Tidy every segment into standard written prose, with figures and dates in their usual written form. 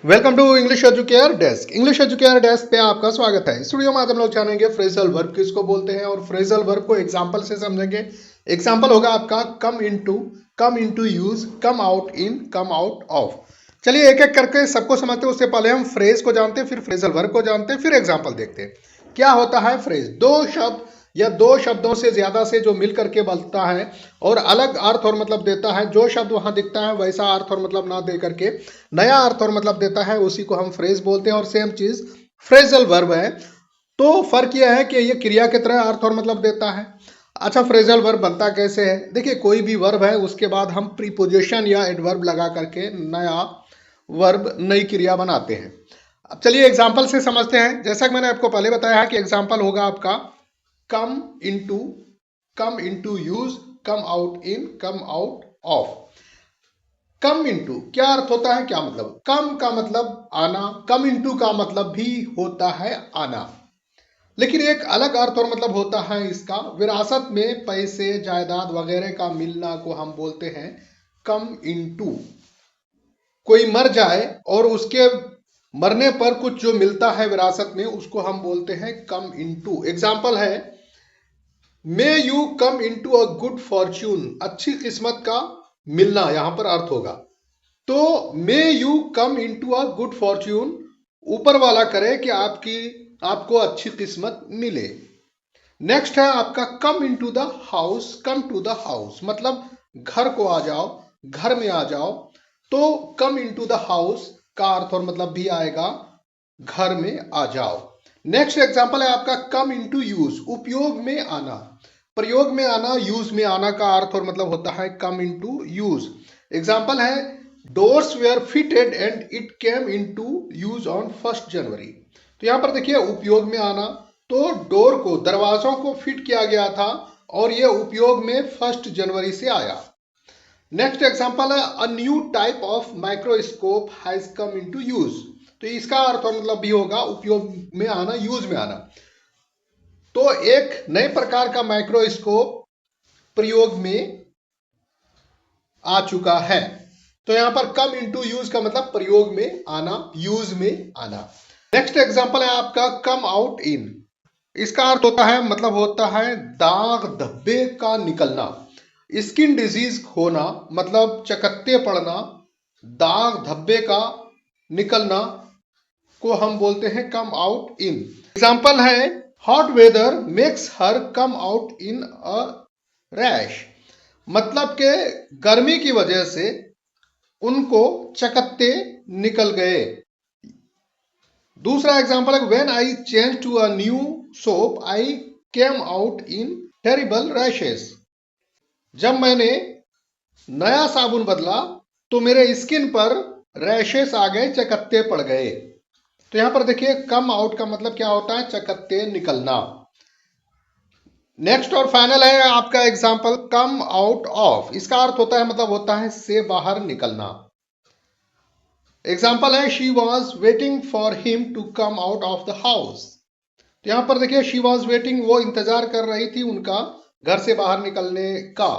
Welcome to English Educare Desk. English Educare Desk पे आपका स्वागत है। इस वीडियो में आज हम लोग जानेंगे फ्रेजल वर्ब किसको बोलते हैं और फ्रेजल वर्ब को एग्जांपल से समझेंगे। एग्जांपल होगा आपका come into use, come out in, come out of. चलिए एक एक करके सबको समझते हैं। उससे पहले हम फ्रेज को जानते हैं, फिर फ्रेजल वर्ब को जानते हैं, फिर एग्जाम्पल देखते हैं। क्या होता है फ्रेज? दो शब्द या दो शब्दों से ज्यादा से जो मिल करके बनता है और अलग अर्थ और मतलब देता है। जो शब्द वहां दिखता है वैसा अर्थ और मतलब ना दे करके नया अर्थ और मतलब देता है, उसी को हम फ्रेज बोलते हैं। और सेम चीज फ्रेजल वर्ब है। तो फर्क यह है कि ये क्रिया की तरह अर्थ और मतलब देता है। अच्छा, फ्रेजल वर्ब बनता कैसे है? देखिए, कोई भी वर्ब है उसके बाद हम प्रीपोजिशन या एडवर्ब लगा करके नया वर्ब, नई क्रिया बनाते हैं। अब चलिए एग्जाम्पल से समझते हैं। जैसा कि मैंने आपको पहले बताया है कि एग्जाम्पल होगा आपका come into, come into use, come out in, come out of. Come into क्या अर्थ होता है, क्या मतलब? कम का मतलब आना, कम इनटू का मतलब भी होता है आना, लेकिन एक अलग अर्थ और मतलब होता है इसका। विरासत में पैसे, जायदाद वगैरह का मिलना को हम बोलते हैं कम इनटू। कोई मर जाए और उसके मरने पर कुछ जो मिलता है विरासत में, उसको हम बोलते हैं कम इनटू। एग्जाम्पल है may you come into a good Fortune. अच्छी किस्मत का मिलना यहां पर अर्थ होगा। तो may you come into a good Fortune, ऊपर वाला करे कि आपको अच्छी किस्मत मिले। नेक्स्ट है आपका come into the house, come to the house, मतलब घर को आ जाओ, घर में आ जाओ। तो कम इनटू द हाउस का अर्थ और मतलब भी आएगा घर में आ जाओ। नेक्स्ट एग्जांपल है आपका कम इनटू यूज, उपयोग में आना, प्रयोग में आना, यूज में आना का अर्थ और मतलब होता है कम इनटू यूज। एग्जांपल है doors were fitted and it came into use on 1 January. तो यहां पर देखिए उपयोग में आना, तो डोर को, दरवाजों को फिट किया गया था और यह उपयोग में 1 जनवरी से आया। नेक्स्ट एग्जांपल है a new type of microscope has come into use. तो इसका अर्थ और मतलब भी होगा उपयोग में आना, यूज में आना। तो एक नए प्रकार का माइक्रोस्कोप प्रयोग में आ चुका है। तो यहां पर कम इनटू यूज का मतलब प्रयोग में आना, यूज में आना। नेक्स्ट एग्जांपल है आपका कम आउट इन। इसका अर्थ होता है, मतलब होता है दाग धब्बे का निकलना, स्किन डिजीज होना, मतलब चकत्ते पड़ना, दाग धब्बे का निकलना को हम बोलते हैं कम आउट इन। एग्जाम्पल है hot weather makes her come out in a rash, मतलब के गर्मी की वजह से उनको चकत्ते निकल गए। दूसरा एग्जाम्पल है when I change to a new soap I came out in terrible rashes. जब मैंने नया साबुन बदला तो मेरे स्किन पर रैशेस आ गए, चकत्ते पड़ गए। तो यहां पर देखिए कम आउट का मतलब क्या होता है, चकत्ते निकलना। नेक्स्ट और फाइनल है आपका एग्जाम्पल कम आउट ऑफ। इसका अर्थ होता है, मतलब होता है से बाहर निकलना। एग्जाम्पल है she was waiting for him to come out of the house. तो यहां पर देखिए शी वॉज वेटिंग, वो इंतजार कर रही थी उनका घर से बाहर निकलने का।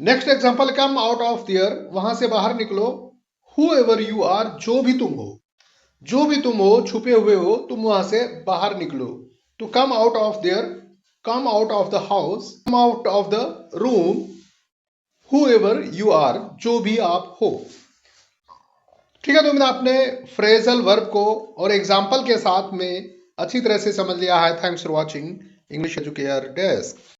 Next example come out of there, वहां से बाहर निकलो। हु एवर यू आर, जो भी तुम हो, जो भी तुम हो, छुपे हुए हो, तुम वहां से बाहर निकलो। तो come out of there, come out of the house, come out of the room, whoever you are, जो भी आप हो। ठीक है, तो मैंने आपने फ्रेजल वर्ब को और एग्जाम्पल के साथ में अच्छी तरह से समझ लिया है। Thanks for watching English Educare desk.